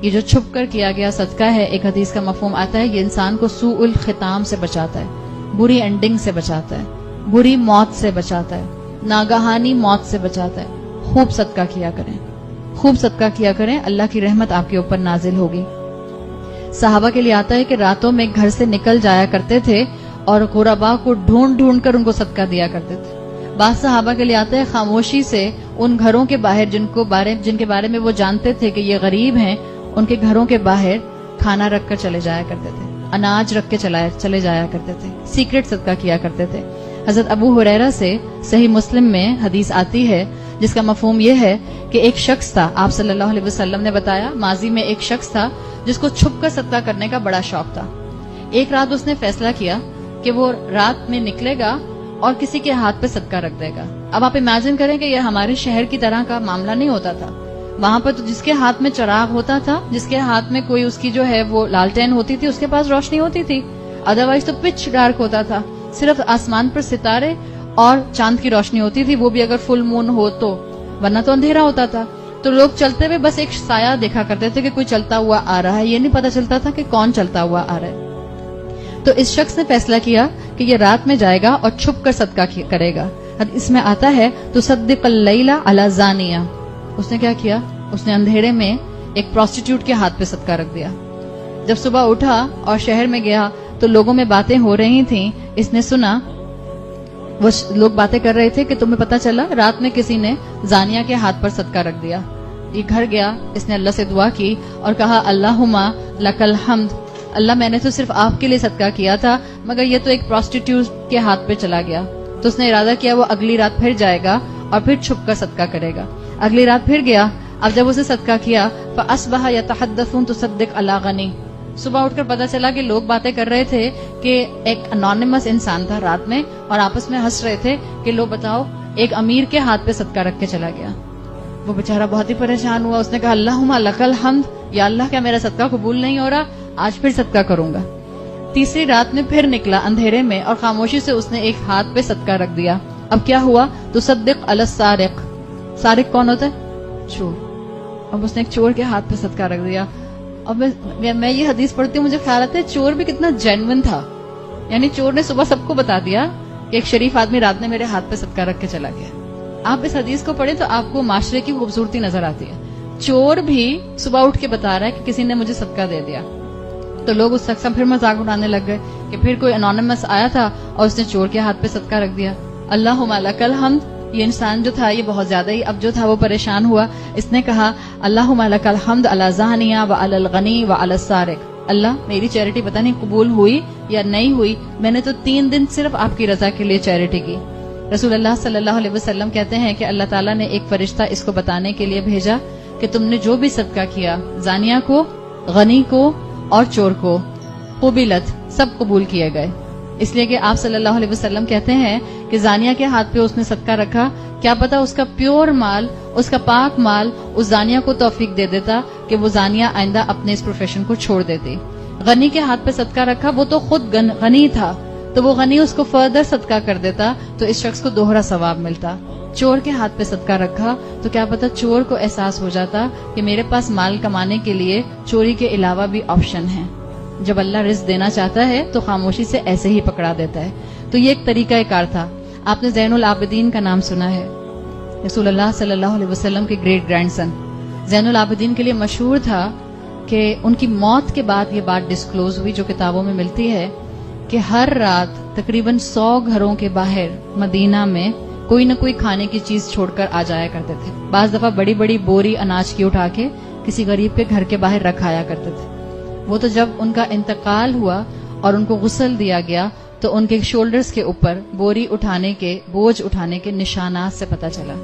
یہ جو چھپ کر کیا گیا صدقہ ہے، ایک حدیث کا مفہوم آتا ہے یہ انسان کو سوء الختام سے بچاتا ہے، بری اینڈنگ سے بچاتا ہے، بری موت سے بچاتا ہے، ناگہانی موت سے بچاتا ہے۔ خوب صدقہ کیا کریں، خوب صدقہ کیا کریں، اللہ کی رحمت آپ کے اوپر نازل ہوگی۔ صحابہ کے لیے آتا ہے کہ راتوں میں گھر سے نکل جایا کرتے تھے اور غرباء کو ڈھونڈ ڈھونڈ کر ان کو صدقہ دیا کرتے تھے۔ بعض صحابہ کے لیے آتا ہے خاموشی سے ان گھروں کے باہر جن کے بارے میں وہ جانتے تھے کہ یہ غریب ہیں، ان کے گھروں کے باہر کھانا رکھ کر چلے جایا کرتے تھے، اناج رکھ کے چلے جایا کرتے تھے، سیکرٹ صدقہ کیا کرتے تھے۔ حضرت ابو ہریرہ سے صحیح مسلم میں حدیث آتی ہے جس کا مفہوم یہ ہے کہ ایک شخص تھا، آپ صلی اللہ علیہ وسلم نے بتایا ماضی میں ایک شخص تھا جس کو چھپ کر صدقہ کرنے کا بڑا شوق تھا۔ ایک رات اس نے فیصلہ کیا کہ وہ رات میں نکلے گا اور کسی کے ہاتھ پہ صدقہ رکھ دے گا۔ اب آپ امیجن کریں کہ یہ ہمارے شہر کی طرح کا معاملہ نہیں ہوتا تھا، وہاں پر تو جس کے ہاتھ میں چراغ ہوتا تھا، جس کے ہاتھ میں کوئی اس کی جو ہے وہ لالٹین ہوتی تھی، اس کے پاس روشنی ہوتی تھی، ادروائز تو پچ ڈارک ہوتا تھا، صرف آسمان پر ستارے اور چاند کی روشنی ہوتی تھی، وہ بھی اگر فل مون ہو تو، ورنہ تو اندھیرا ہوتا تھا۔ تو لوگ چلتے ہوئے بس ایک سایہ دیکھا کرتے تھے کہ کوئی چلتا ہوا آ رہا ہے، یہ نہیں پتا چلتا تھا کہ کون چلتا ہوا آ رہا ہے۔ تو اس شخص نے فیصلہ کیا کہ یہ رات میں جائے گا اور چھپ کر صدقہ کرے گا۔ اس میں آتا ہے تصدق اللیلہ علی زانیہ، اس نے کیا کیا، اس نے اندھیرے میں ایک پروسٹیٹیوٹ کے ہاتھ پہ صدقہ رکھ دیا۔ جب صبح اٹھا اور شہر میں گیا تو لوگوں میں باتیں ہو رہی تھیں، اس نے سنا، وہ لوگ باتیں کر رہے تھے کہ تمہیں پتا چلا رات میں کسی نے زانیہ کے ہاتھ پر صدقہ رکھ دیا۔ یہ گھر گیا، اس نے اللہ سے دعا کی اور کہا اللہم لک الحمد، اللہ میں نے تو صرف آپ کے لیے صدقہ کیا تھا مگر یہ تو ایک پروسٹیٹیوٹ کے ہاتھ پہ چلا گیا۔ تو اس نے ارادہ کیا وہ اگلی رات پھر جائے گا اور پھر چھپ کر صدقہ کرے گا۔ اگلی رات پھر گیا، اب جب اسے صدقہ کیا فاصبح یتحدثون تصدق علی غنی، صبح اٹھ کر پتا چلا کہ لوگ باتیں کر رہے تھے کہ ایک انونیمس انسان تھا رات میں اور آپس میں ہنس رہے تھے کہ لو بتاؤ ایک امیر کے ہاتھ پہ صدقہ رکھ کے چلا گیا۔ وہ بیچارہ بہت ہی پریشان ہوا، اس نے کہا اللہم لک الحمد، یا اللہ کیا میرا صدقہ قبول نہیں ہو رہا، آج پھر صدقہ کروں گا۔ تیسری رات میں پھر نکلا اندھیرے میں اور خاموشی سے اس نے ایک ہاتھ پہ صدقہ رکھ دیا۔ اب کیا ہوا، تصدق علی السارق، سارق کون ہوتا ہے، چور، اب اس نے ایک چور کے ہاتھ پہ صدقہ رکھ دیا۔ اب میں یہ حدیث پڑھتی ہوں مجھے خیال آتا ہے چور بھی کتنا جینوئن تھا، یعنی چور نے صبح سب کو بتا دیا کہ ایک شریف آدمی رات میں میرے ہاتھ پہ صدقہ رکھ کے چلا گیا۔ آپ اس حدیث کو پڑھیں تو آپ کو معاشرے کی خوبصورتی نظر آتی ہے، چور بھی صبح اٹھ کے بتا رہا ہے کہ کسی نے مجھے صدقہ دے دیا۔ تو لوگ اس شخص کا پھر مذاق اڑانے لگ گئے کہ پھر کوئی انونیمس آیا تھا اور اس نے چور کے ہاتھ پہ صدقہ رکھ دیا۔ اللہم لک الحمد، یہ انسان جو تھا یہ بہت زیادہ ہی اب جو تھا وہ پریشان ہوا، اس نے کہا اللہم لک الحمد علی زانیہ وعلی الغنی وعلی السارق، اللہ میری چیریٹی پتہ نہیں قبول ہوئی یا نہیں ہوئی، میں نے تو 3 دن صرف آپ کی رضا کے لیے چیریٹی کی۔ رسول اللہ صلی اللہ علیہ وسلم کہتے ہیں کہ اللہ تعالیٰ نے ایک فرشتہ اس کو بتانے کے لیے بھیجا کہ تم نے جو بھی صدقہ کیا، زانیہ کو، غنی کو اور چور کو، قبلت، سب قبول کیے گئے۔ اس لیے کہ آپ صلی اللہ علیہ وسلم کہتے ہیں کہ زانیہ کے ہاتھ پہ اس نے صدقہ رکھا، کیا پتا اس کا پیور مال، اس کا پاک مال اس زانیہ کو توفیق دے دیتا کہ وہ زانیہ آئندہ اپنے اس پروفیشن کو چھوڑ دیتی۔ غنی کے ہاتھ پہ صدقہ رکھا، وہ تو خود غنی تھا تو وہ غنی اس کو فردر صدقہ کر دیتا تو اس شخص کو دوہرا ثواب ملتا۔ چور کے ہاتھ پہ صدقہ رکھا تو کیا پتا چور کو احساس ہو جاتا کہ میرے پاس مال کمانے کے لیے چوری کے علاوہ بھی آپشن ہے۔ جب اللہ رزق دینا چاہتا ہے تو خاموشی سے ایسے ہی پکڑا دیتا ہے۔ تو یہ ایک طریقہ کار تھا۔ آپ نے زین العابدین کا نام سنا ہے، رسول اللہ صلی اللہ علیہ وسلم کے گریٹ گرینڈ سن۔ زین العابدین کے لیے مشہور تھا کہ ان کی موت کے بعد یہ بات ڈسکلوز ہوئی جو کتابوں میں ملتی ہے کہ ہر رات تقریباً 100 گھروں کے باہر مدینہ میں کوئی نہ کوئی کھانے کی چیز چھوڑ کر آ جایا کرتے تھے۔ بعض دفعہ بڑی بڑی بوری اناج کی اٹھا کے کسی غریب کے گھر کے باہر رکھایا کرتے تھے۔ وہ تو جب ان کا انتقال ہوا اور ان کو غسل دیا گیا تو ان کے شولڈرز کے اوپر بوری اٹھانے کے، بوجھ اٹھانے کے نشانات سے پتہ چلا۔